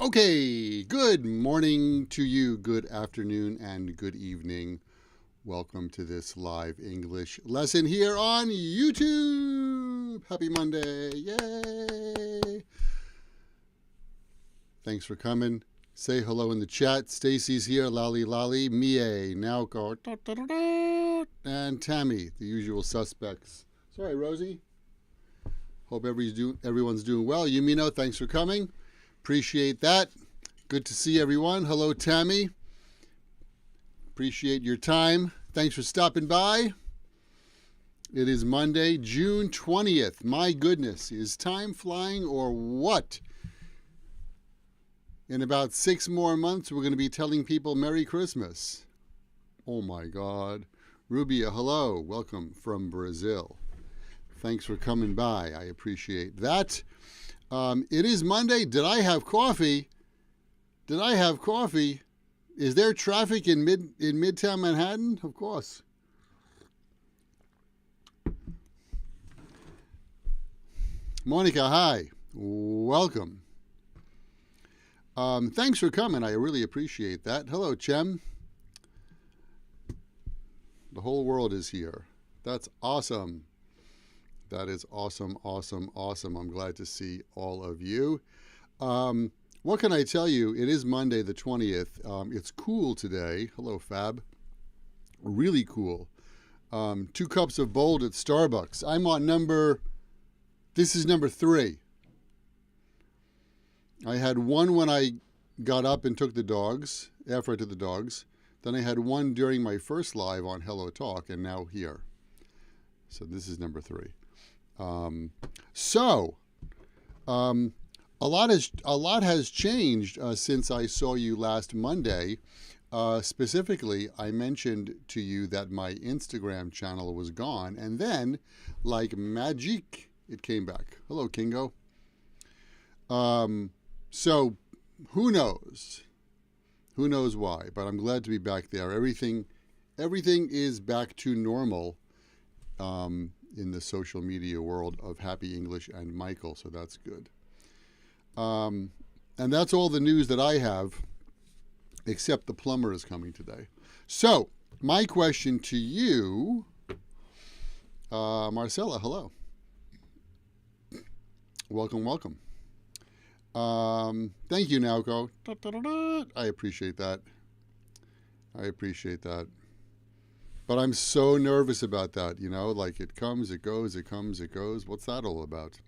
Okay, good morning to you, good afternoon, and good evening. Welcome to this live English lesson here on YouTube. Happy Monday. Yay. Thanks for coming. Say hello in the chat. Stacy's here, Lolly Lolly, Mie, Naoko, and Tammy, the usual suspects. Sorry, Rosie. Hope everyone's doing well. Yumino, thanks for coming. Appreciate that. Good to see everyone. Hello, Tammy. Appreciate your time. Thanks for stopping by. It is Monday, June 20th. My goodness, is time flying or what? In about 6 more months, we're going to be telling people Merry Christmas. Oh my God. Rubia, hello. Welcome from Brazil. Thanks for coming by. I appreciate that. It is Monday. Did I have coffee? Is there traffic in Midtown Manhattan? Of course. Monica, hi. Welcome. Thanks for coming. I really appreciate that. Hello, Chem. The whole world is here. That's awesome. That is awesome, awesome, awesome. I'm glad to see all of you. What can I tell you? It is Monday the 20th. It's cool today. Hello, Fab. Really cool. 2 cups of bold at Starbucks. I'm on this is number 3. I had one when I got up and took the dogs, after I took the dogs. Then I had one during my first live on Hello Talk, and now here. So this is number 3. A lot has changed since I saw you last Monday. Specifically, I mentioned to you that my Instagram channel was gone, and then, like magic, it came back. Hello, Kingo. So who knows? Who knows why? But I'm glad to be back there. Everything is back to normal. In the social media world of Happy English and Michael, so that's good. And that's all the news that I have, except the plumber is coming today. So, my question to you, Marcella, hello. Welcome, welcome. Thank you, Naoko. I appreciate that. But I'm so nervous about that, like it comes, it goes, it comes, it goes. What's that all about?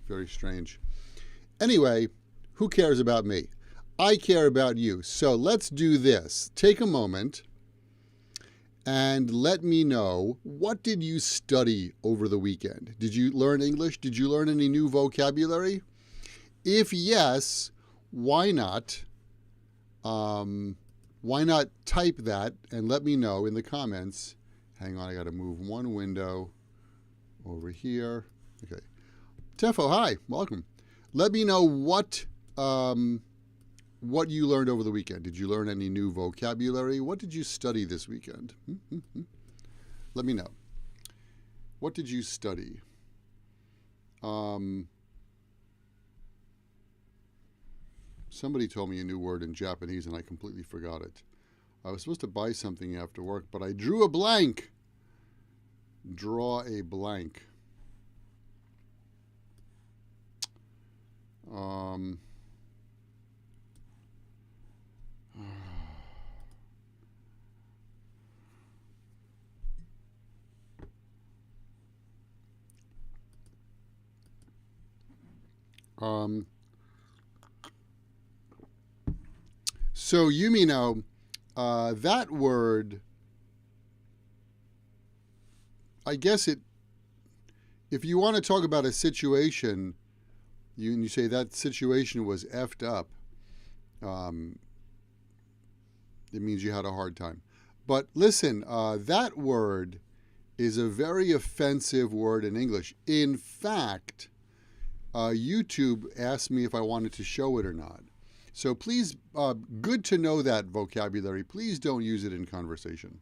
Very strange. Anyway, who cares about me? I care about you. So let's do this. Take a moment and let me know, what did you study over the weekend? Did you learn English? Did you learn any new vocabulary? If yes, why not? Why not type that and let me know in the comments. Hang on, I got to move one window over here. Okay. Tefo, hi, welcome. Let me know what you learned over the weekend. Did you learn any new vocabulary? What did you study this weekend? Let me know. What did you study? Somebody told me a new word in Japanese and I completely forgot it. I was supposed to buy something after work, but I drew a blank. Draw a blank. So Yumino, that word, I guess if you want to talk about a situation, you say that situation was effed up, it means you had a hard time. But listen, that word is a very offensive word in English. In fact, YouTube asked me if I wanted to show it or not. So please, good to know that vocabulary. Please don't use it in conversation.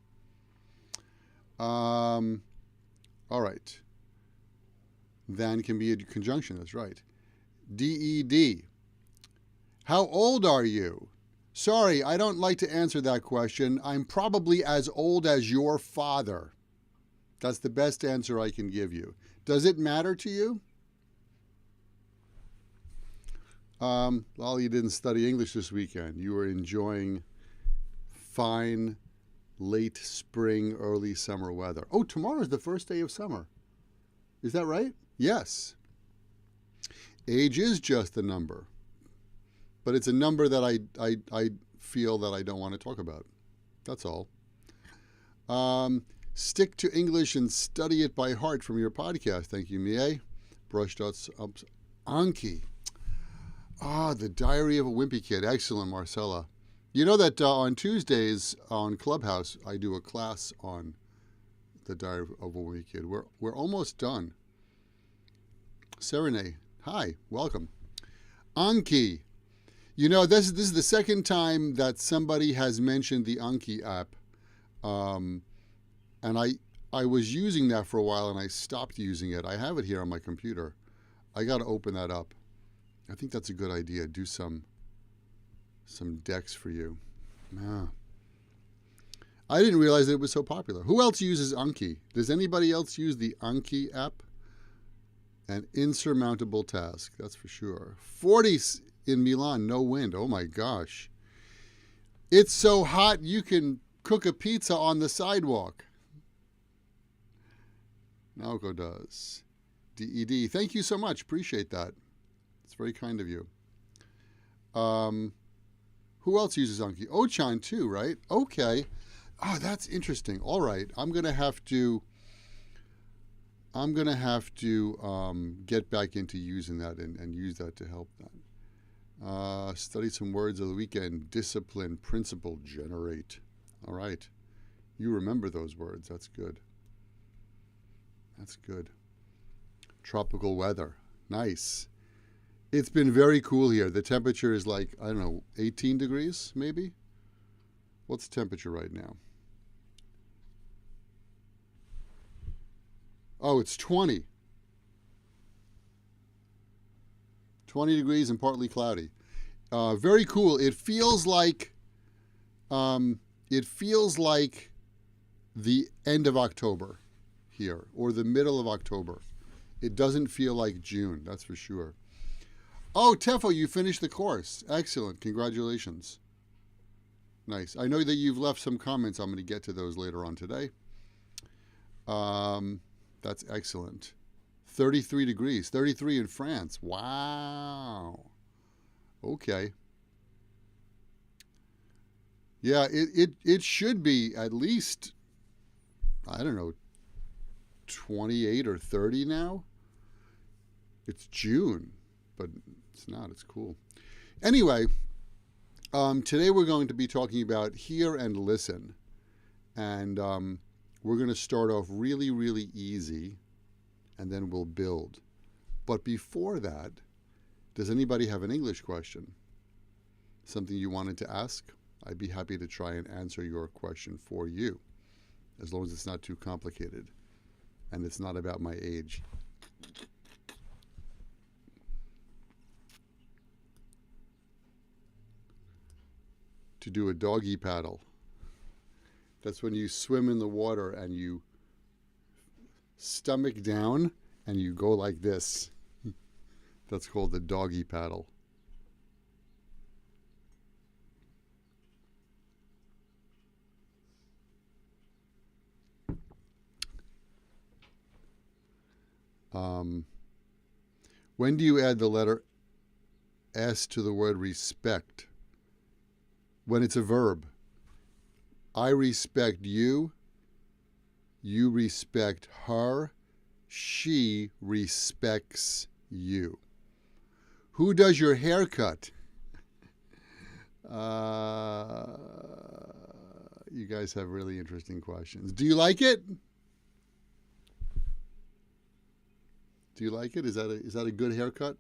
All right. Than can be a conjunction, that's right. DED. How old are you? Sorry, I don't like to answer that question. I'm probably as old as your father. That's the best answer I can give you. Does it matter to you? Well, you didn't study English this weekend. You were enjoying fine late spring, early summer weather. Oh, tomorrow's the first day of summer. Is that right? Yes. Age is just a number. But it's a number that I feel that I don't want to talk about. That's all. Stick to English and study it by heart from your podcast. Thank you, Mie. Brushed up. Anki. The Diary of a Wimpy Kid. Excellent, Marcella. You know that on Tuesdays on Clubhouse, I do a class on the Diary of a Wimpy Kid. We're almost done. Serene. Hi. Welcome. Anki. You know, this is the second time that somebody has mentioned the Anki app. And I was using that for a while and I stopped using it. I have it here on my computer. I got to open that up. I think that's a good idea. Do some decks for you. I didn't realize that it was so popular. Who else uses Anki? Does anybody else use the Anki app? An insurmountable task, that's for sure. 40 in Milan, no wind. Oh my gosh. It's so hot you can cook a pizza on the sidewalk. Naoko does. DED. Thank you so much. Appreciate that. It's very kind of you. Who else uses Anki? Ochan too, right? Okay. Oh, that's interesting. All right. I'm gonna have to get back into using that and use that to help that. Study some words of the weekend. Discipline, principle, generate. All right. You remember those words. That's good. That's good. Tropical weather. Nice. It's been very cool here. The temperature is like, I don't know, 18 degrees maybe? What's the temperature right now? Oh, it's 20. 20 degrees and partly cloudy. Very cool. It feels like the end of October here, or the middle of October. It doesn't feel like June, that's for sure. Oh, Tefo, you finished the course. Excellent. Congratulations. Nice. I know that you've left some comments. I'm going to get to those later on today. That's excellent. 33 degrees. 33 in France. Wow. Okay. Yeah, it should be at least, I don't know, 28 or 30 now. It's June, but it's not. It's cool. Anyway, today we're going to be talking about hear and listen. And we're going to start off really, really easy, and then we'll build. But before that, does anybody have an English question? Something you wanted to ask? I'd be happy to try and answer your question for you, as long as it's not too complicated and it's not about my age. To do a doggy paddle. That's when you swim in the water and you stomach down and you go like this. That's called the doggy paddle. When do you add the letter S to the word respect? When it's a verb. I respect you. You respect her. She respects you. Who does your haircut? You guys have really interesting questions. Do you like it? Do you like it? Is that a good haircut?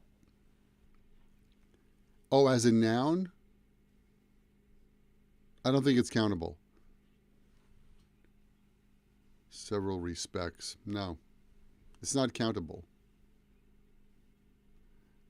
Oh, as a noun? I don't think it's countable. Several respects. No, it's not countable.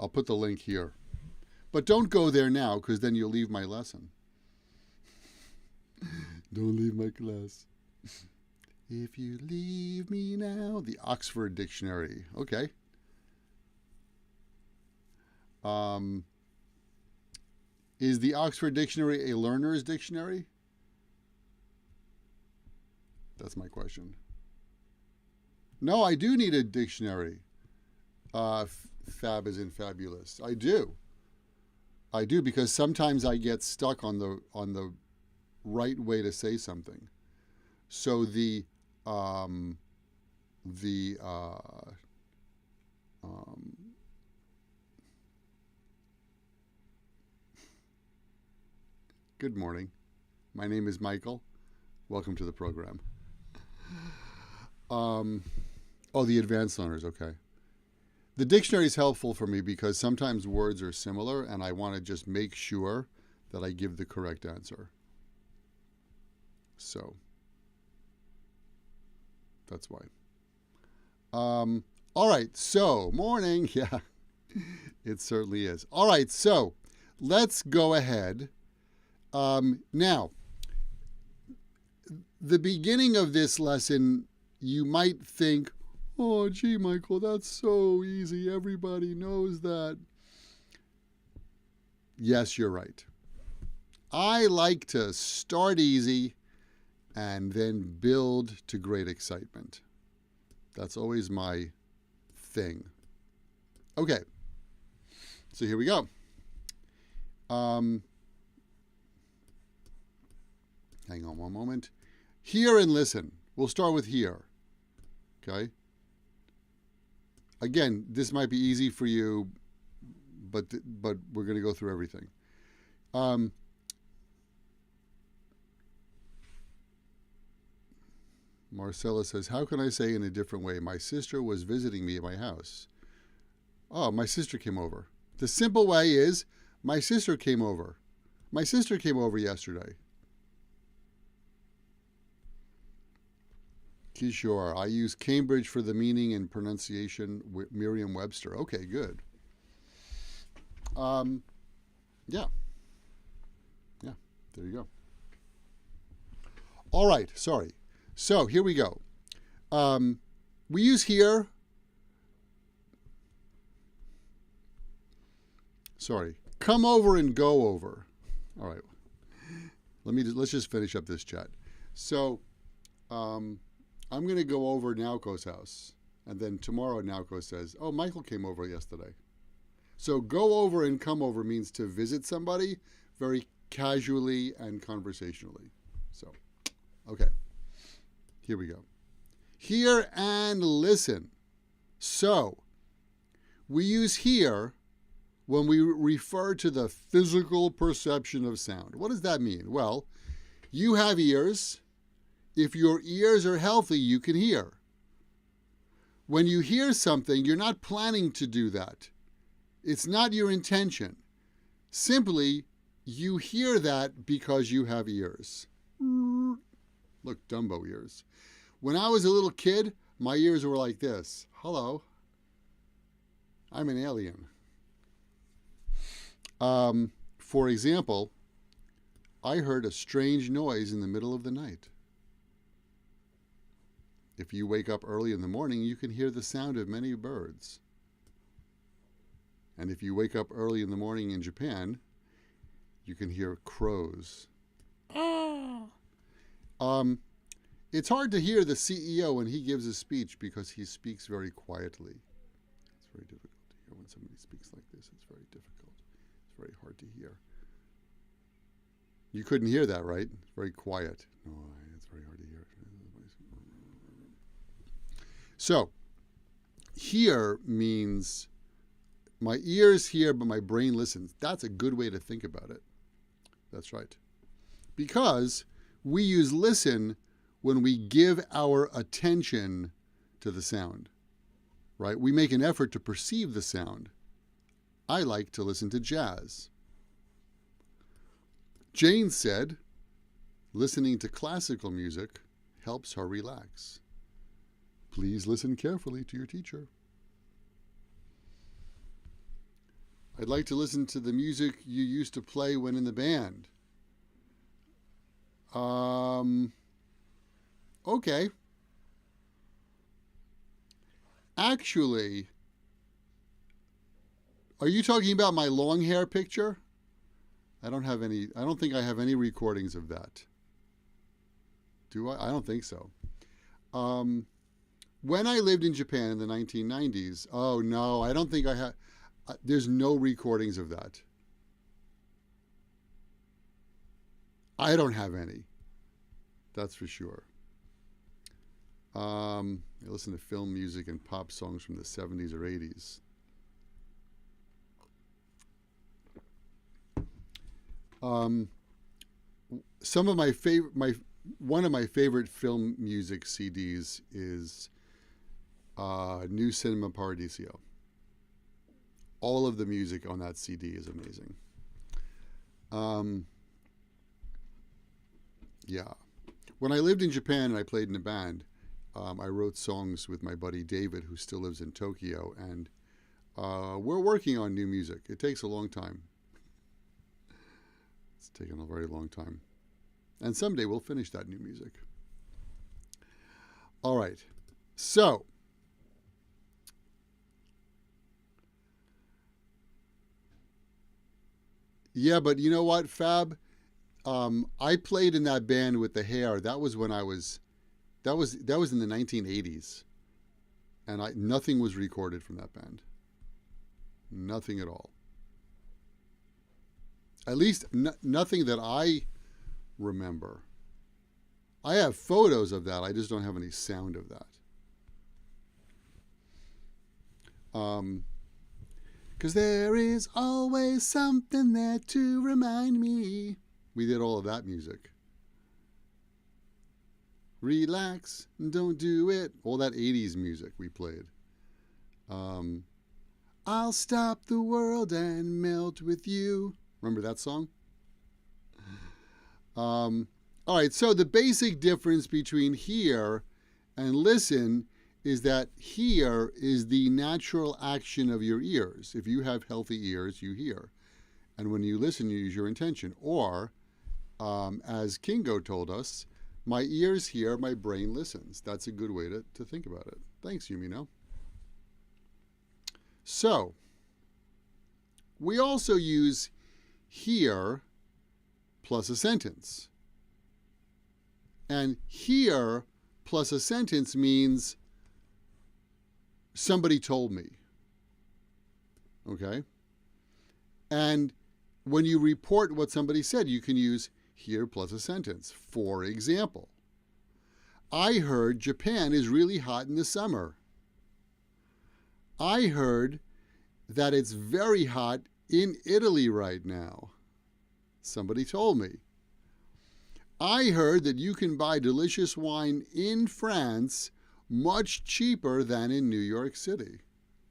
I'll put the link here. But don't go there now, because then you'll leave my lesson. Don't leave my class. If you leave me now. The Oxford Dictionary. Okay. Is the Oxford Dictionary a learner's dictionary? That's my question. No, I do need a dictionary. Fab as in fabulous. I do because sometimes I get stuck on the right way to say something. So good morning. My name is Michael. Welcome to the program. The advanced learners, okay. The dictionary is helpful for me because sometimes words are similar and I want to just make sure that I give the correct answer. So, that's why. All right, so, morning. Yeah, it certainly is. All right, so, let's go ahead. Now, the beginning of this lesson, you might think, oh, gee, Michael, that's so easy. Everybody knows that. Yes, you're right. I like to start easy and then build to great excitement. That's always my thing. Okay, so here we go. Hang on one moment. Hear and listen. We'll start with hear. Okay? Again, this might be easy for you, but we're going to go through everything. Marcella says, how can I say in a different way? My sister was visiting me at my house. Oh, my sister came over. The simple way is, my sister came over. My sister came over yesterday. Kishore, I use Cambridge for the meaning and pronunciation, Merriam-Webster. Okay, good. Yeah, there you go. All right, sorry. So here we go. We use here. Sorry, come over and go over. All right. Let's just finish up this chat. So, I'm going to go over Naoko's house, and then tomorrow Naoko says, "Oh, Michael came over yesterday." So, go over and come over means to visit somebody very casually and conversationally. So, okay. Here we go. Hear and listen. So, we use hear when we refer to the physical perception of sound. What does that mean? Well, you have ears. If your ears are healthy, you can hear. When you hear something, you're not planning to do that. It's not your intention. Simply, you hear that because you have ears. Look, Dumbo ears. When I was a little kid, my ears were like this. Hello, I'm an alien. For example, I heard a strange noise in the middle of the night. If you wake up early in the morning, you can hear the sound of many birds. And if you wake up early in the morning in Japan, you can hear crows. It's hard to hear the CEO when he gives a speech because he speaks very quietly. It's very difficult to hear when somebody speaks like this. It's very difficult. It's very hard to hear. You couldn't hear that, right? It's very quiet. No, it's very hard to hear. So, hear means my ears hear, but my brain listens. That's a good way to think about it. That's right. Because we use listen when we give our attention to the sound, right? We make an effort to perceive the sound. I like to listen to jazz. Jane said, listening to classical music helps her relax. Please listen carefully to your teacher. I'd like to listen to the music you used to play when in the band. Okay. Actually, are you talking about my long hair picture? I don't think I have any recordings of that. Do I? I don't think so. When I lived in Japan in the 1990s, oh no, I don't think I have. There's no recordings of that. I don't have any. That's for sure. I listen to film music and pop songs from the 70s or 80s. Some of my favorite, one of my favorite film music CDs is New Cinema Paradiso. All of the music on that CD is amazing. Yeah. When I lived in Japan and I played in a band, I wrote songs with my buddy David, who still lives in Tokyo, and we're working on new music. It takes a long time. It's taken a very long time. And someday we'll finish that new music. All right. So, yeah, but you know what, Fab? I played in that band with the hair. That was when I was, that was in the 1980s. And nothing was recorded from that band. Nothing at all. At least nothing that I remember. I have photos of that. I just don't have any sound of that. Because there is always something there to remind me. We did all of that music. Relax, don't do it. All that 80s music we played. I'll stop the world and melt with you. Remember that song? All right, so the basic difference between hear and listen is that hear is the natural action of your ears. If you have healthy ears, you hear. And when you listen, you use your intention. Or, as Kingo told us, my ears hear, my brain listens. That's a good way to think about it. Thanks, Yumino. So, we also use hear plus a sentence. And hear plus a sentence means somebody told me. Okay? And when you report what somebody said, you can use hear plus a sentence. For example, I heard Japan is really hot in the summer. I heard that it's very hot in Italy right now. Somebody told me. I heard that you can buy delicious wine in France much cheaper than in New York City.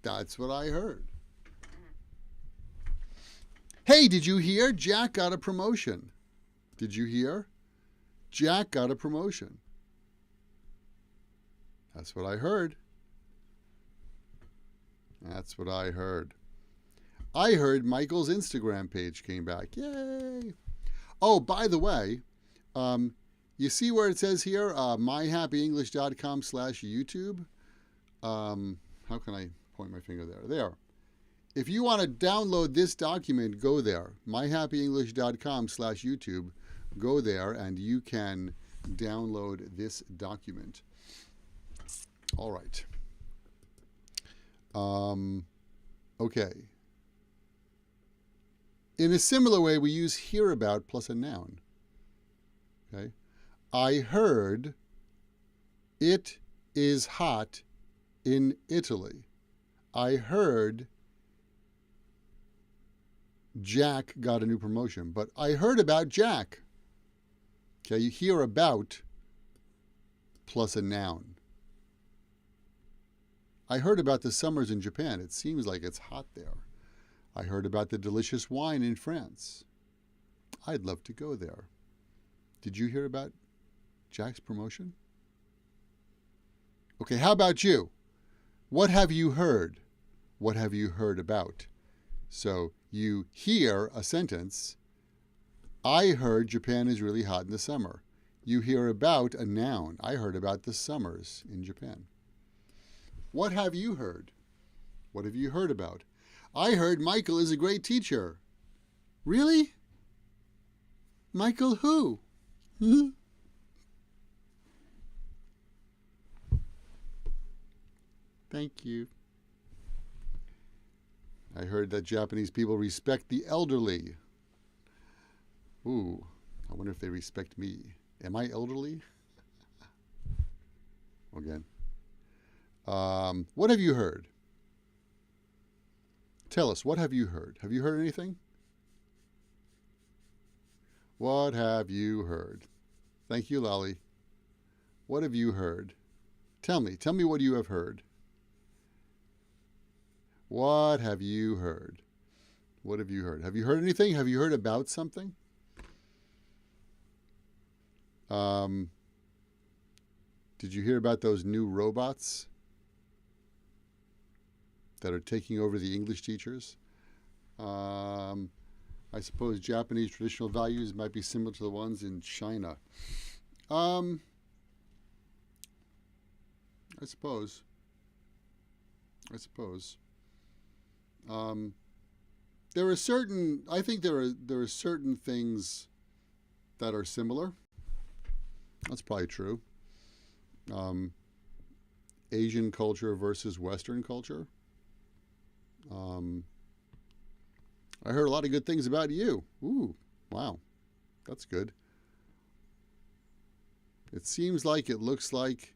That's what I heard. Hey, did you hear? Jack got a promotion. Did you hear? Jack got a promotion. That's what I heard. That's what I heard. I heard Michael's Instagram page came back. Yay! Oh, by the way, you see where it says here, myhappyenglish.com/YouTube? How can I point my finger there? There. If you want to download this document, go there. myhappyenglish.com/YouTube. Go there and you can download this document. All right. Okay. In a similar way, we use hear about plus a noun. Okay. I heard it is hot in Italy. I heard Jack got a new promotion, but I heard about Jack. Okay, you hear about plus a noun. I heard about the summers in Japan. It seems like it's hot there. I heard about the delicious wine in France. I'd love to go there. Did you hear about Jack's promotion? Okay, how about you? What have you heard? What have you heard about? So You hear a sentence. I heard Japan is really hot in the summer. You hear about a noun. I heard about the summers in Japan. What have you heard? What have you heard about? I heard Michael is a great teacher. Really? Michael who? Thank you. I heard that Japanese people respect the elderly. Ooh, I wonder if they respect me. Am I elderly? Again. What have you heard? Tell us, what have you heard? Have you heard anything? What have you heard? Thank you, Lolly. What have you heard? Tell me what you have heard. What have you heard? What have you heard? Have you heard anything? Have you heard about something? Did you hear about those new robots that are taking over the English teachers? I suppose Japanese traditional values might be similar to the ones in China. I suppose. There are certain. I think there are certain things that are similar. That's probably true. Asian culture versus Western culture. I heard a lot of good things about you. Ooh, wow. That's good. It seems like, it looks like,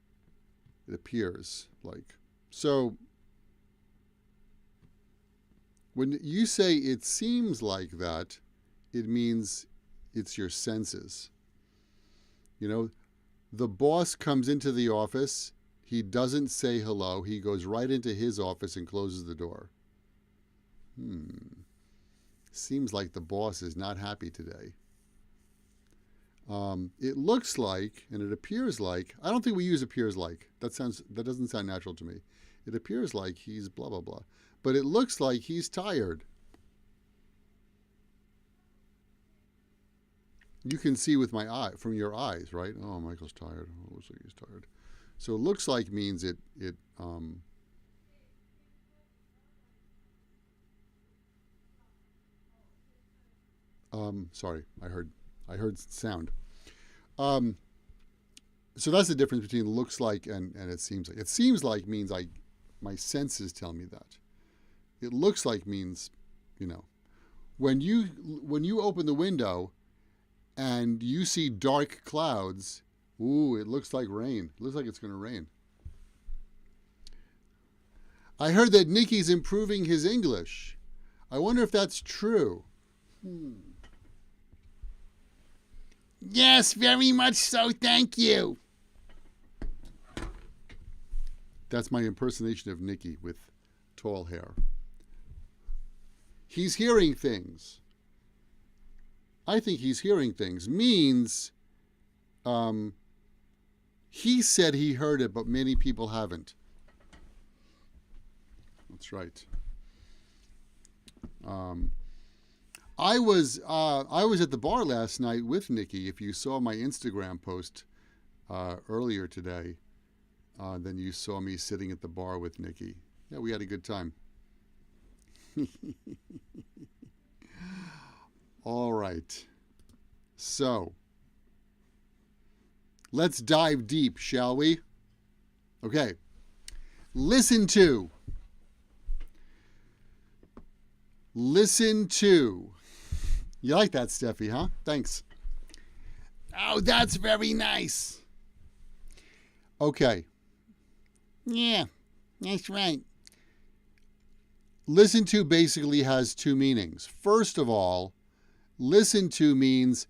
it appears like. So, when you say it seems like that, it means it's your senses. You know, the boss comes into the office, he doesn't say hello, he goes right into his office and closes the door. Seems like the boss is not happy today. It looks like, and it appears like, I don't think we use appears like. That doesn't sound natural to me. It appears like he's blah, blah, blah. But it looks like he's tired. You can see with my eye, from your eyes, right? Oh, Michael's tired. Oh, it looks like he's tired. So it looks like means sorry, I heard sound. So that's the difference between looks like and it seems like. It seems like means my senses tell me that. It looks like means, you know, when you open the window and you see dark clouds, ooh, it looks like rain. It looks like it's going to rain. I heard that Nicky's improving his English. I wonder if that's true. Yes, very much so, thank you. That's my impersonation of Nicky with tall hair. He's hearing things. I think he's hearing things means he said he heard it, but many people haven't. That's right. I was at the bar last night with Nikki. If you saw my Instagram post earlier today, then you saw me sitting at the bar with Nikki. Yeah, we had a good time. All right. So, let's dive deep, shall we? Okay. Listen to. Listen to. You like that, Steffi, huh? Thanks. Oh, that's very nice. Okay. Yeah, that's right. Listen to basically has two meanings. First of all, listen to means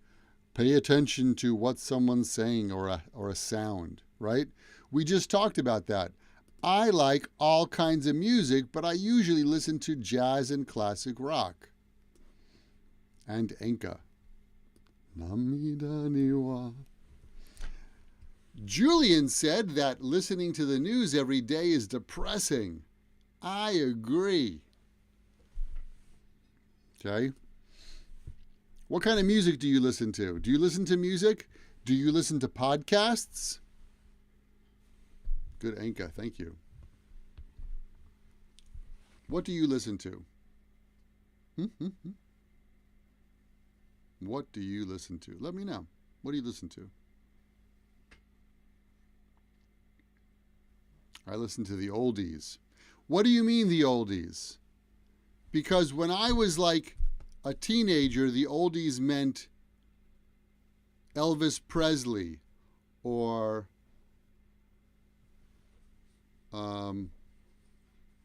pay attention to what someone's saying or a sound, right? We just talked about that. I like all kinds of music, but I usually listen to jazz and classic rock. And enka. Namida ni wa. Julian said that listening to the news every day is depressing. I agree. Okay. What kind of music do you listen to? Do you listen to music? Do you listen to podcasts? Good, Anka. Thank you. What do you listen to? What do you listen to? Let me know. What do you listen to? I listen to the oldies. What do you mean, the oldies? Because when I was like a teenager, the oldies meant Elvis Presley or the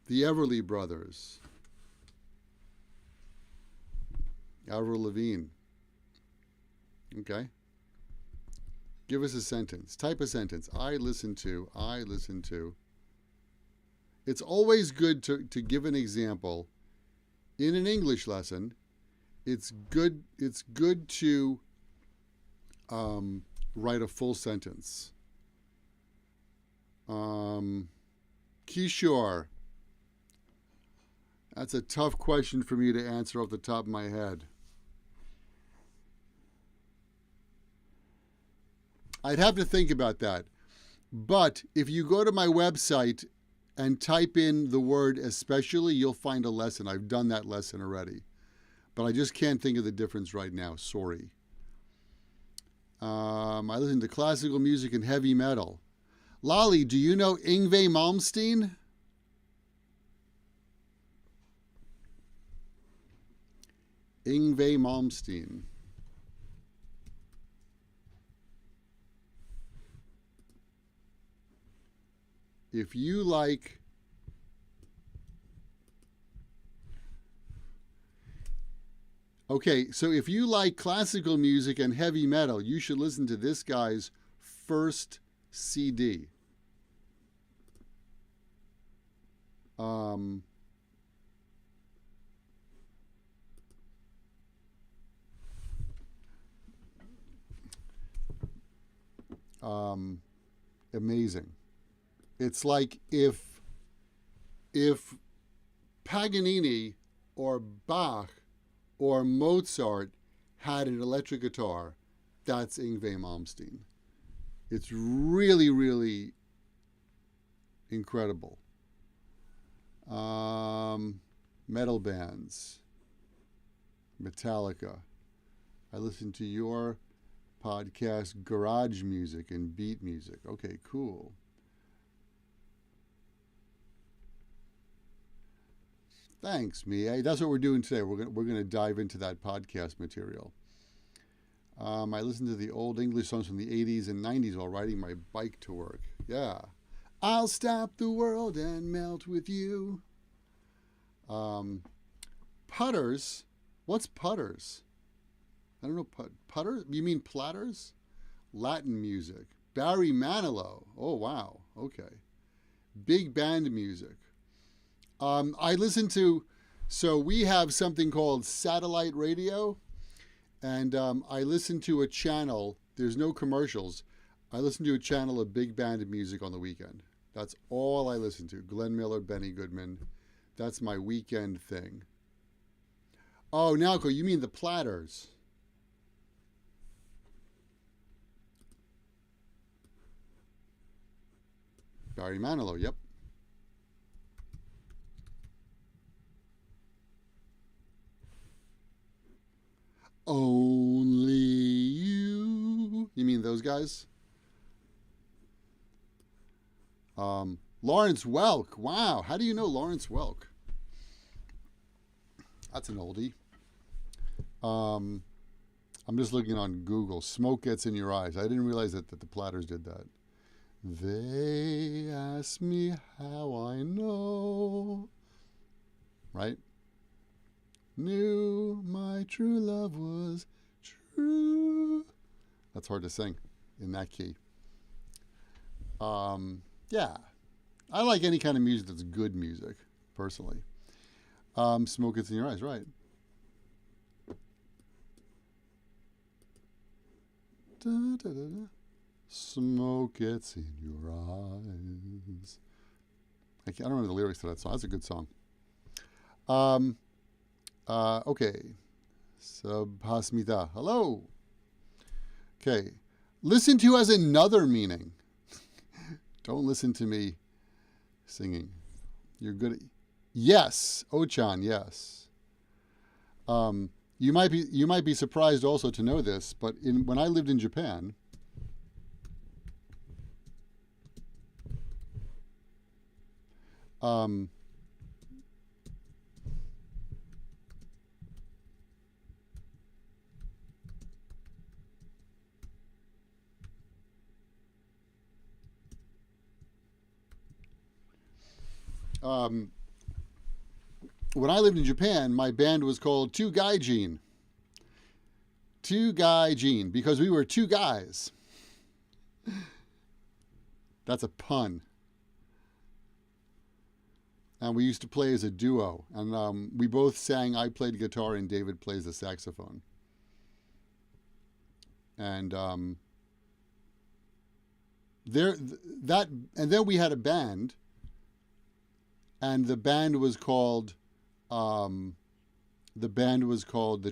Everly Brothers, Avril Lavigne. Okay. Give us a sentence. Type a sentence. I listen to. It's always good to give an example in an English lesson. It's good to write a full sentence. Kishore. That's a tough question for me to answer off the top of my head. I'd have to think about that. But if you go to my website and type in the word especially, you'll find a lesson. I've done that lesson already. But I just can't think of the difference right now. Sorry. I listen to classical music and heavy metal. Lolly, do you know Yngwie Malmsteen? Yngwie Malmsteen. If you like so if you like classical music and heavy metal, you should listen to this guy's first CD. Amazing. It's like if Paganini or Bach or Mozart had an electric guitar, that's Yngwie Malmsteen. It's really, really incredible. Metal bands. Metallica. I listen to your podcast, Garage Music and Beat Music. Okay, cool. Thanks, Mia. That's what we're doing today. We're going to dive into that podcast material. I listen to the old English songs from the 80s and 90s while riding my bike to work. Yeah. I'll stop the world and melt with you. Putters. What's putters? I don't know. Putters? You mean platters? Latin music. Barry Manilow. Oh, wow. Okay. Big band music. I listen to, so we have something called satellite radio, and I listen to a channel, there's no commercials, I listen to a channel of big band music on the weekend. That's all I listen to. Glenn Miller, Benny Goodman. That's my weekend thing. Oh, Nalco, you mean the Platters. Barry Manilow, yep. Only you. You mean those guys? Lawrence Welk. Wow. How do you know Lawrence Welk? That's an oldie. I'm just looking on Google. Smoke Gets in Your Eyes. I didn't realize that the Platters did that. They ask me how I know. Right? Knew my true love was true. That's hard to sing in that key. Yeah. I like any kind of music that's good music, personally. Smoke Gets in Your Eyes, right. Da, da, da, da. Smoke gets in your eyes. I don't remember the lyrics to that song. That's a good song. Okay. Subhasmita. Hello. Okay. Listen to has another meaning. Don't listen to me singing. You're good at... Yes. Ochan, yes. You might be surprised also to know this, but when I lived in Japan, when I lived in Japan, my band was called Two Guy Gene. Two Guy Gene, because we were two guys. That's a pun. And we used to play as a duo. And we both sang. I played guitar and David plays the saxophone. And then we had a band, and the band was called the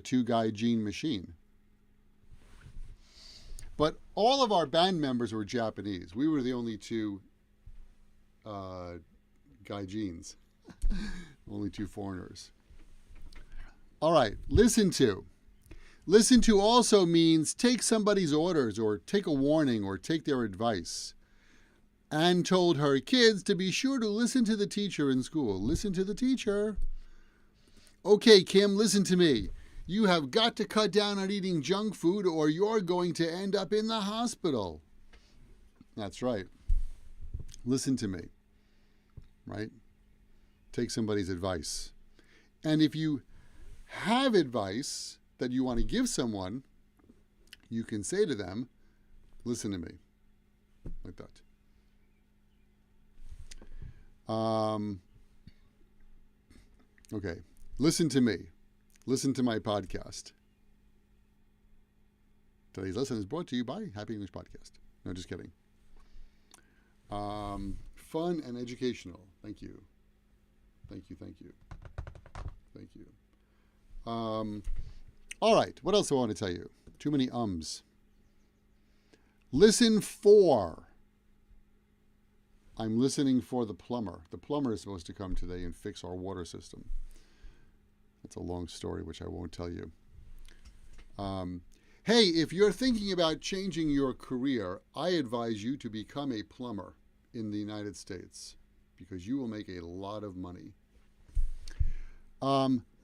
Two Guy Gene Machine. But all of our band members were Japanese. We were the only two Guy Genes, only two foreigners. All right, listen to. Listen to also means take somebody's orders or take a warning or take their advice. Anne told her kids to be sure to listen to the teacher in school. Listen to the teacher. Okay, Kim, listen to me. You have got to cut down on eating junk food or you're going to end up in the hospital. That's right. Listen to me. Right? Take somebody's advice. And if you have advice that you want to give someone, you can say to them, listen to me. Like that. Okay. Listen to me. Listen to my podcast. Today's lesson is brought to you by Happy English Podcast. No, just kidding. Fun and educational. Thank you. Thank you. Thank you. Thank you. All right. What else do I want to tell you? Too many ums. Listen for. I'm listening for the plumber. The plumber is supposed to come today and fix our water system. That's a long story, which I won't tell you. Hey, if you're thinking about changing your career, I advise you to become a plumber in the United States because you will make a lot of money.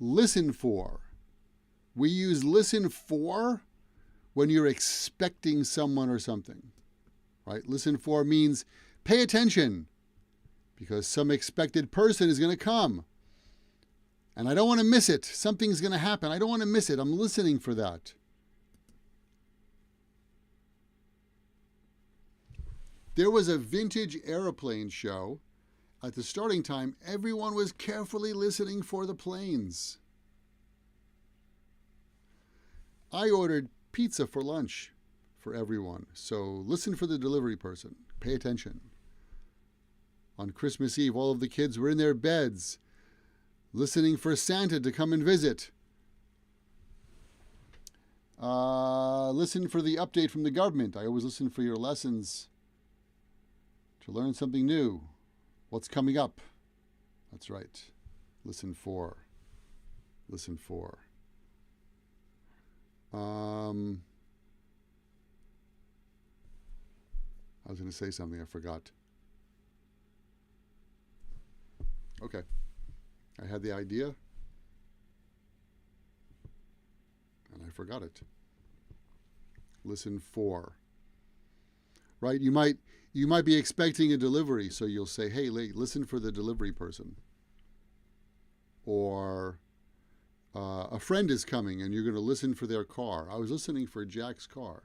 Listen for. We use listen for when you're expecting someone or something, right? Listen for means pay attention because some expected person is going to come. And I don't want to miss it. Something's going to happen. I don't want to miss it. I'm listening for that. There was a vintage airplane show. At the starting time, everyone was carefully listening for the planes. I ordered pizza for lunch for everyone. So listen for the delivery person. Pay attention. On Christmas Eve, all of the kids were in their beds, listening for Santa to come and visit. Listen for the update from the government. I always listen for your lessons to learn something new. What's coming up? That's right. Listen for. Listen for. I was going to say something. I forgot. Okay. I had the idea, and I forgot it. Listen for. Right? You might be expecting a delivery, so you'll say, hey, listen for the delivery person. Or a friend is coming, and you're going to listen for their car. I was listening for Jack's car.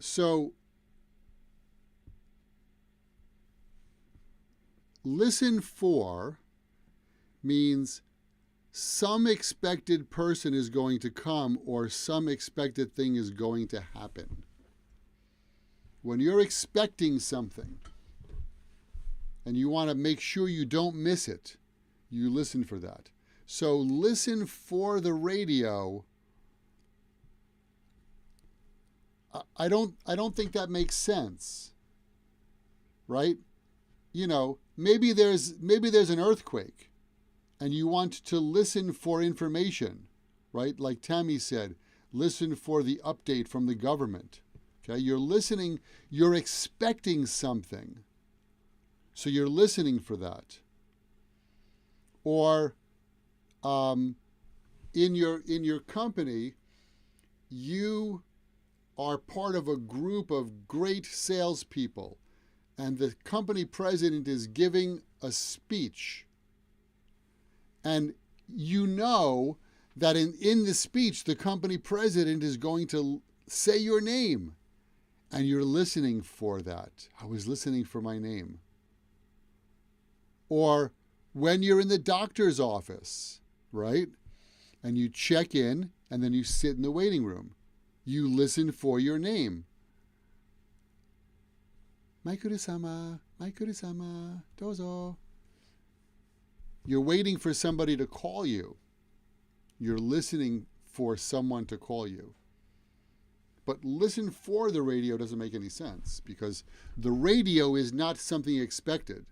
So, listen for means some expected person is going to come or some expected thing is going to happen. When you're expecting something and you want to make sure you don't miss it. You listen for that. So listen for the radio. I don't think that makes sense, right? You know, maybe there's an earthquake, and you want to listen for information, right? Like Tammy said, listen for the update from the government. Okay, you're listening. You're expecting something, so you're listening for that. Or in your company, you are part of a group of great salespeople, and the company president is giving a speech. And you know that in the speech, the company president is going to say your name, and you're listening for that. I was listening for my name. Or when you're in the doctor's office, right? And you check in, and then you sit in the waiting room. You listen for your name. Maikuru-sama, Maikuru-sama, dozo. You're waiting for somebody to call you. You're listening for someone to call you. But listen for the radio doesn't make any sense, because the radio is not something expected.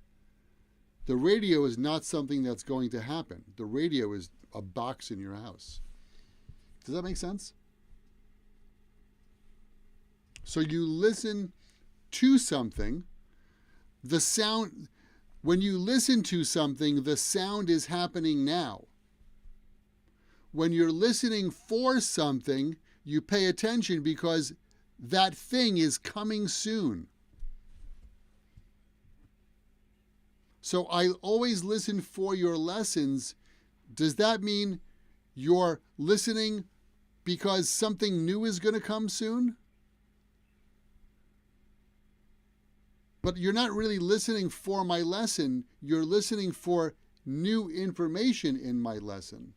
The radio is not something that's going to happen. The radio is a box in your house. Does that make sense? So you listen to something. The sound, when you listen to something, the sound is happening now. When you're listening for something, you pay attention because that thing is coming soon. So I always listen for your lessons. Does that mean you're listening because something new is going to come soon? But you're not really listening for my lesson. You're listening for new information in my lesson.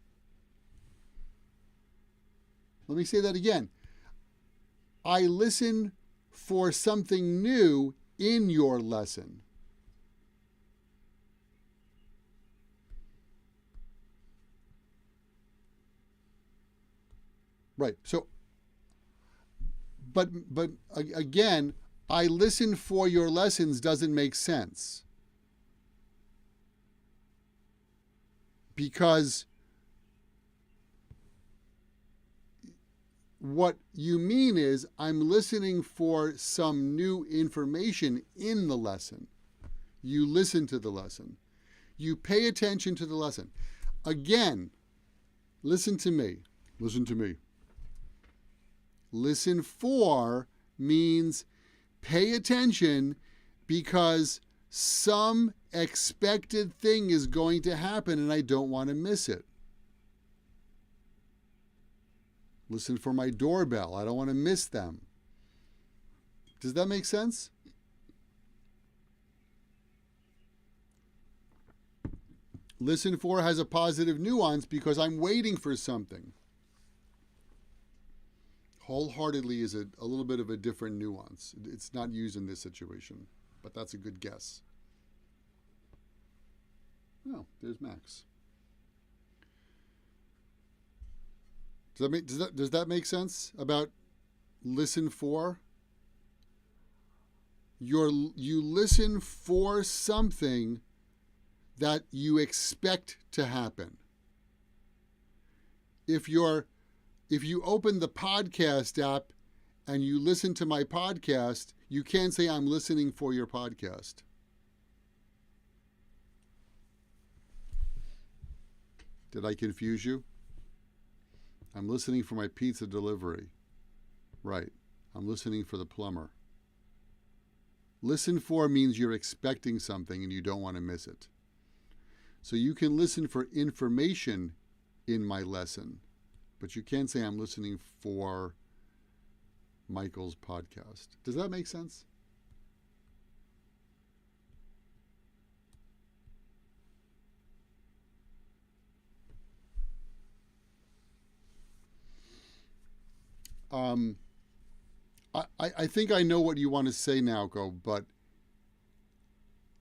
Let me say that again. I listen for something new in your lesson. Right. So, but again, I listen for your lessons doesn't make sense. Because what you mean is I'm listening for some new information in the lesson. You listen to the lesson. You pay attention to the lesson. Again, listen to me. Listen to me. Listen for means pay attention because some expected thing is going to happen and I don't want to miss it. Listen for my doorbell. I don't want to miss them. Does that make sense? Listen for has a positive nuance because I'm waiting for something. Wholeheartedly is a little bit of a different nuance. It's not used in this situation, but that's a good guess. Oh, there's Max. Does that make sense about listen for? You listen for something that you expect to happen. If you open the podcast app and you listen to my podcast, you can't say I'm listening for your podcast. Did I confuse you? I'm listening for my pizza delivery. Right. I'm listening for the plumber. Listen for means you're expecting something and you don't want to miss it. So you can listen for information in my lesson, but you can't say I'm listening for Michael's podcast. Does that make sense? I think I know what you want to say, Naoko, but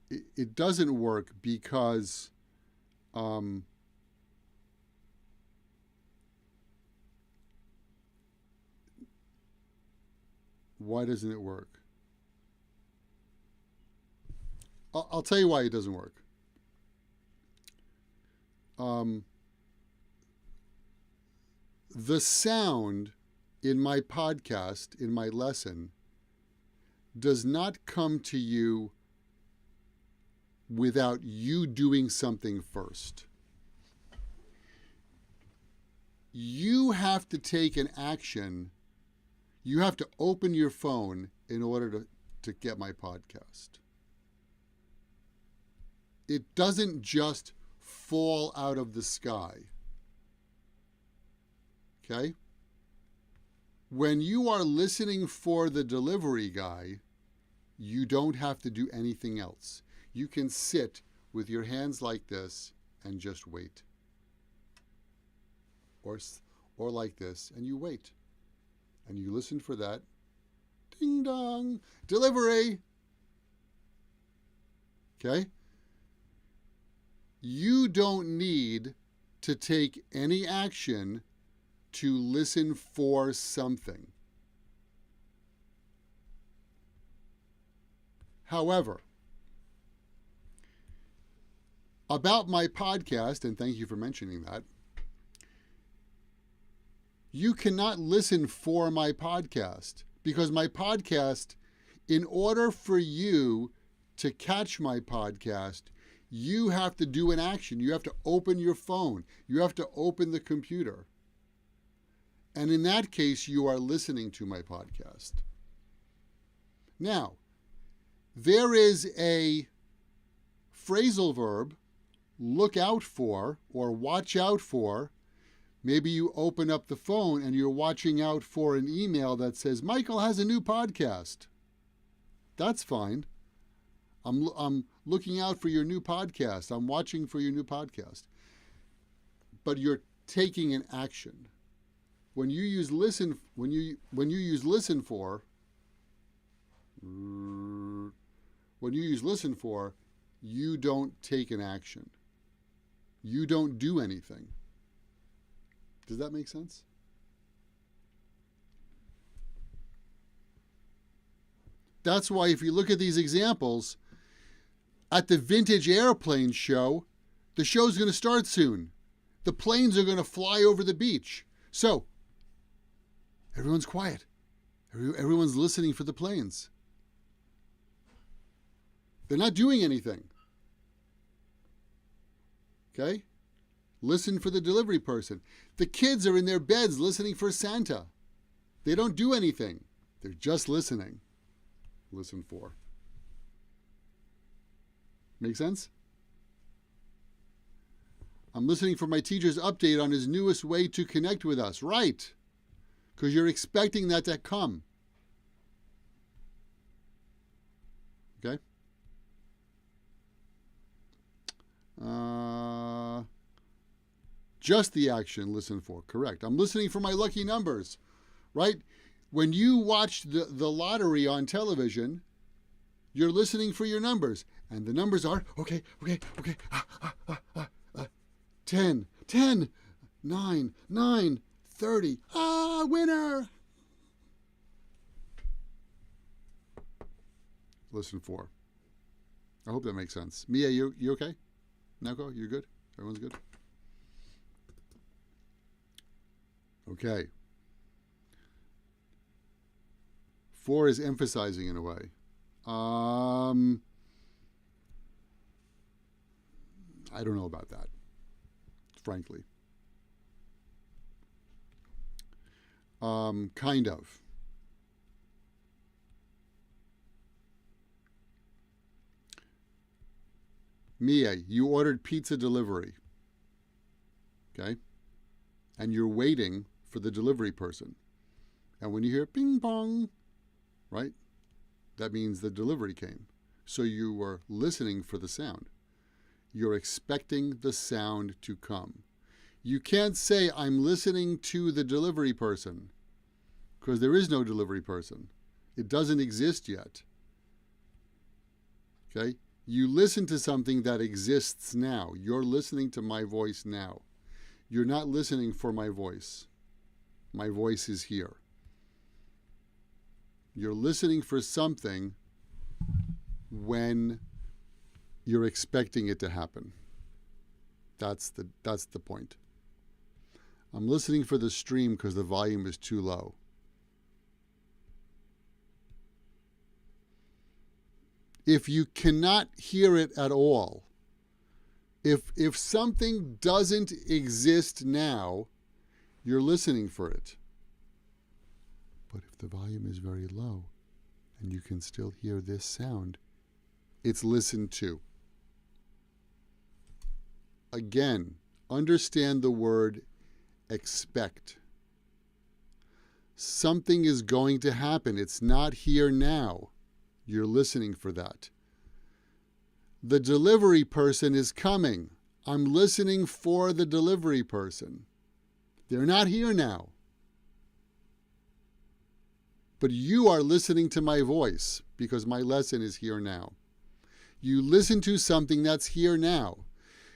it doesn't work because why doesn't it work? I'll tell you why it doesn't work. The sound in my podcast, in my lesson, does not come to you without you doing something first. You have to take an action. You have to open your phone in order to get my podcast. It doesn't just fall out of the sky. Okay? When you are listening for the delivery guy, you don't have to do anything else. You can sit with your hands like this and just wait. Or like this, and you wait. And you listen for that. Ding dong. Delivery. Okay? You don't need to take any action to listen for something. However, about my podcast, and thank you for mentioning that, you cannot listen for my podcast because my podcast, in order for you to catch my podcast, you have to do an action. You have to open your phone. You have to open the computer. And in that case, you are listening to my podcast. Now, there is a phrasal verb, look out for or watch out for. Maybe you open up the phone and you're watching out for an email that says, Michael has a new podcast. That's fine. I'm looking out for your new podcast. I'm watching for your new podcast. But you're taking an action. When you use listen for, you don't take an action. You don't do anything. Does that make sense? That's why if you look at these examples, at the Vintage Airplane Show, the show's going to start soon. The planes are going to fly over the beach. So, everyone's quiet. Everyone's listening for the planes. They're not doing anything. Okay? Listen for the delivery person. The kids are in their beds listening for Santa. They don't do anything. They're just listening. Listen for. Make sense? I'm listening for my teacher's update on his newest way to connect with us. Right. Because you're expecting that to come. Okay? Just the action, listen for. Correct. I'm listening for my lucky numbers. Right? When you watch the lottery on television, you're listening for your numbers. And the numbers are, okay. 10, 9, 30. Winner! Listen for. I hope that makes sense. Mia, you okay? Naoko, you good? Everyone's good? Okay. 4 is emphasizing in a way. I don't know about that, frankly. Kind of. Mia, you ordered pizza delivery. Okay? And you're waiting for the delivery person. And when you hear ping pong, right? That means the delivery came. So you were listening for the sound. You're expecting the sound to come. You can't say, I'm listening to the delivery person, because there is no delivery person. It doesn't exist yet. Okay? You listen to something that exists now. You're listening to my voice now. You're not listening for my voice. My voice is here. You're listening for something when you're expecting it to happen. That's the point. I'm listening for the stream because the volume is too low. If you cannot hear it at all, if something doesn't exist now, you're listening for it. But if the volume is very low and you can still hear this sound, it's listened to. Again, understand the word expect. Something is going to happen. It's not here now. You're listening for that. The delivery person is coming. I'm listening for the delivery person. They're not here now. But you are listening to my voice because my lesson is here now. You listen to something that's here now.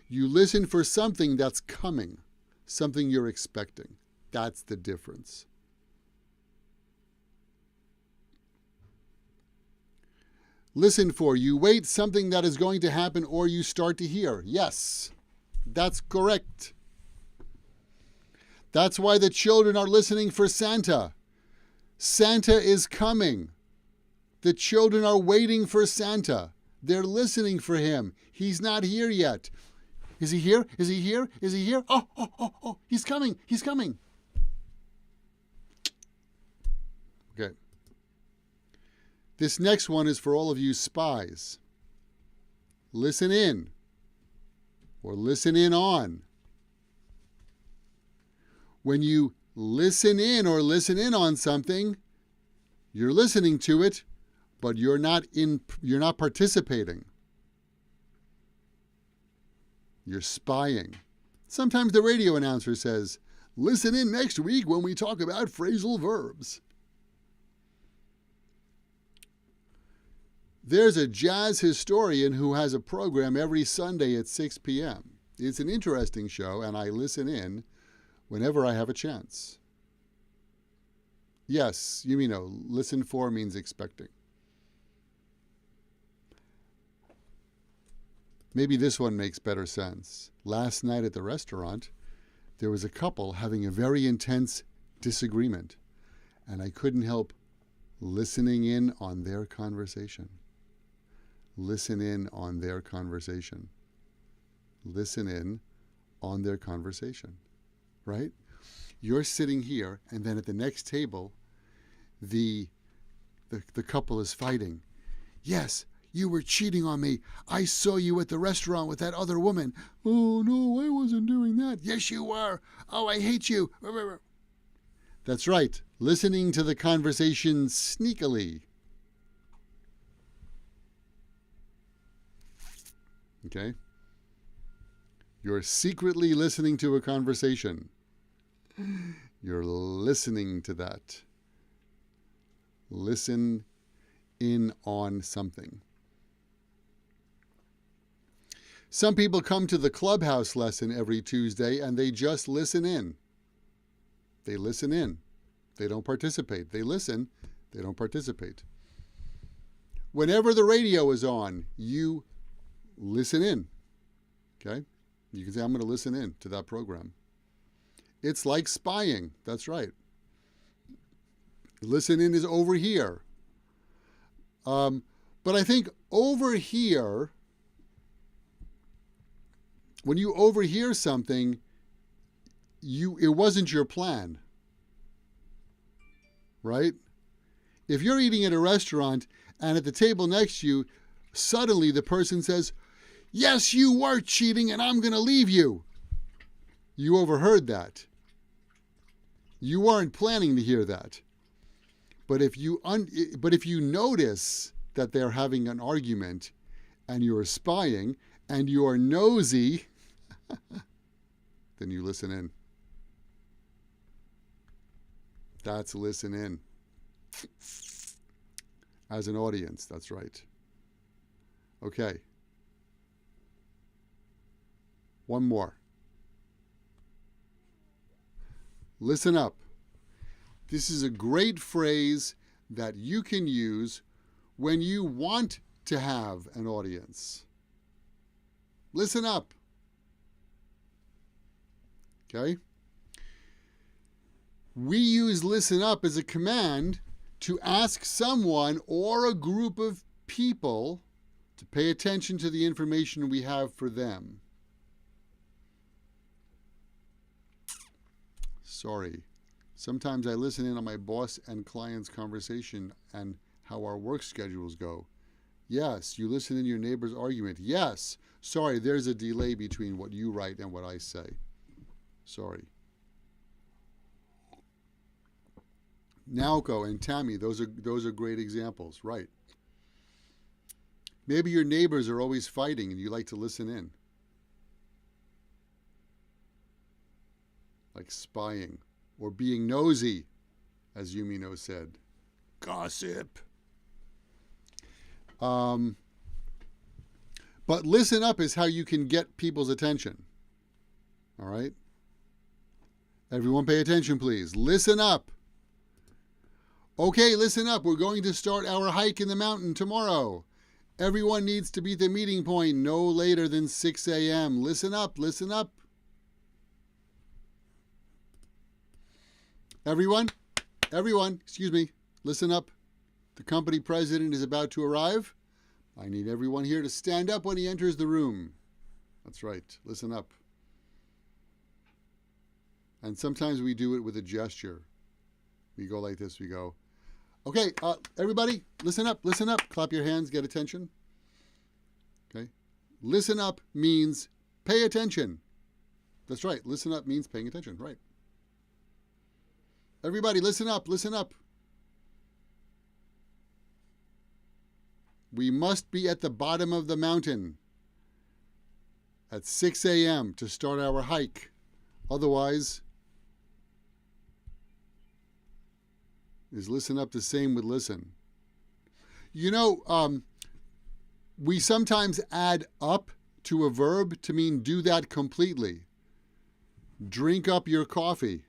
You listen for something that's coming, something you're expecting. That's the difference. Listen for, you wait something that is going to happen or you start to hear. Yes, that's correct. That's why the children are listening for Santa. Santa is coming. The children are waiting for Santa. They're listening for him. He's not here yet. Is he here? Is he here? Is he here? Oh, he's coming. He's coming. Okay. This next one is for all of you spies. Listen in or listen in on. When you listen in or listen in on something, you're listening to it, but you're not participating. You're spying. Sometimes the radio announcer says, "Listen in next week when we talk about phrasal verbs." There's a jazz historian who has a program every Sunday at 6 p.m. It's an interesting show, and I listen in whenever I have a chance. Yes, listen for means expecting. Maybe this one makes better sense. Last night at the restaurant, there was a couple having a very intense disagreement, and I couldn't help listening in on their conversation. Listen in on their conversation. Listen in on their conversation, right? You're sitting here, and then at the next table, the couple is fighting. "Yes, you were cheating on me. I saw you at the restaurant with that other woman." "Oh, no, I wasn't doing that." "Yes, you were." "Oh, I hate you." That's right. Listening to the conversation sneakily. Okay? You're secretly listening to a conversation. You're listening to that. Listen in on something. Some people come to the clubhouse lesson every Tuesday and they just listen in. They listen in. They don't participate. They listen. They don't participate. Whenever the radio is on, you listen in. Okay? You can say, "I'm going to listen in to that program." It's like spying. That's right. Listen in is over here. But I think over here, when you overhear something, it wasn't your plan. Right? If you're eating at a restaurant and at the table next to you, suddenly the person says, "Yes, you were cheating and I'm going to leave you." You overheard that. You weren't planning to hear that. But if you notice that they're having an argument and you're spying and you're nosy, then you listen in. That's listen in. As an audience, that's right. Okay, One more. Listen up. This is a great phrase that you can use when you want to have an audience. Listen up. Okay? We use listen up as a command to ask someone or a group of people to pay attention to the information we have for them. Sorry. Sometimes I listen in on my boss and client's conversation and how our work schedules go. Yes, you listen in your neighbor's argument. Yes. Sorry, there's a delay between what you write and what I say. Sorry. Naoko and Tammy, those are great examples, right? Maybe your neighbors are always fighting and you like to listen in. Like spying or being nosy, as Yumino said. Gossip. But listen up is how you can get people's attention. All right? Everyone pay attention, please. Listen up. Okay, listen up. We're going to start our hike in the mountain tomorrow. Everyone needs to be at the meeting point no later than 6 a.m. Listen up, listen up. Everyone, excuse me, listen up. The company president is about to arrive. I need everyone here to stand up when he enters the room. That's right, listen up. And sometimes we do it with a gesture. We go like this, we go, okay, everybody, listen up, clap your hands, get attention. Okay, listen up means pay attention. That's right, listen up means paying attention, right. Everybody, listen up. We must be at the bottom of the mountain at 6 a.m. to start our hike. Otherwise, is listen up the same with listen? You know, we sometimes add up to a verb to mean do that completely. Drink up your coffee.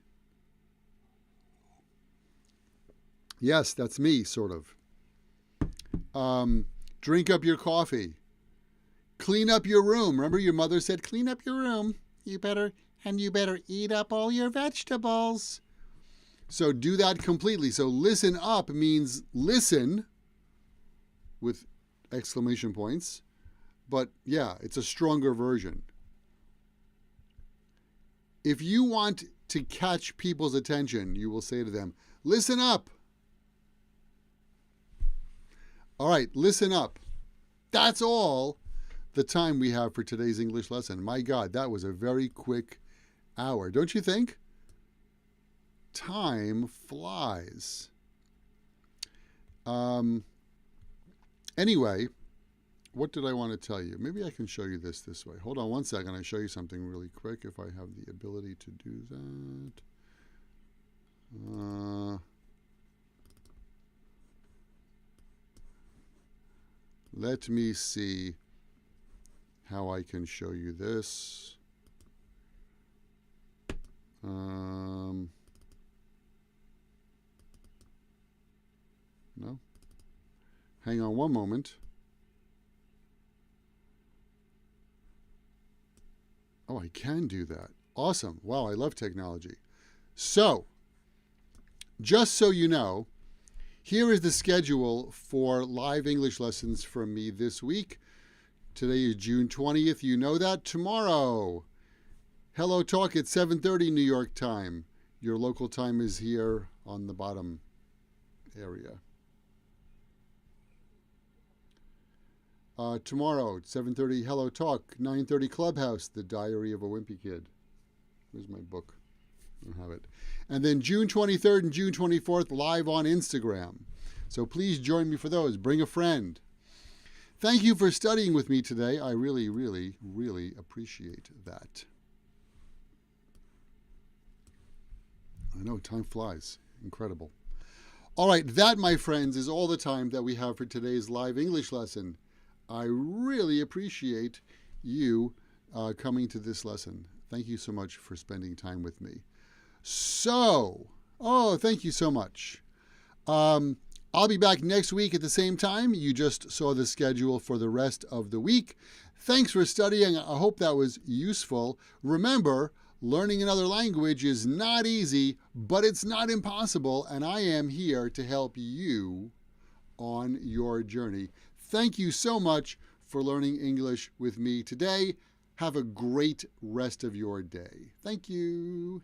Yes, that's me, sort of. Drink up your coffee. Clean up your room. Remember your mother said, clean up your room. You better eat up all your vegetables. So do that completely. So listen up means listen with exclamation points. But yeah, it's a stronger version. If you want to catch people's attention, you will say to them, listen up. All right, listen up. That's all the time we have for today's English lesson. My God, that was a very quick hour, don't you think? Time flies. Anyway, what did I want to tell you? Maybe I can show you this way. Hold on one second. I'll show you something really quick if I have the ability to do that. Let me see how I can show you this. No? Hang on one moment. Oh, I can do that. Awesome. Wow, I love technology. So, just so you know, here is the schedule for live English lessons from me this week. Today is June 20th. You know that. Tomorrow, Hello Talk at 7:30 New York time. Your local time is here on the bottom area. Tomorrow, 7:30 Hello Talk, 9:30 Clubhouse, The Diary of a Wimpy Kid. Where's my book? I don't have it. And then June 23rd and June 24th, live on Instagram. So please join me for those. Bring a friend. Thank you for studying with me today. I really, really, really appreciate that. I know, time flies. Incredible. All right, that, my friends, is all the time that we have for today's live English lesson. I really appreciate you coming to this lesson. Thank you so much for spending time with me. So, thank you so much. I'll be back next week at the same time. You just saw the schedule for the rest of the week. Thanks for studying. I hope that was useful. Remember, learning another language is not easy, but it's not impossible, and I am here to help you on your journey. Thank you so much for learning English with me today. Have a great rest of your day. Thank you.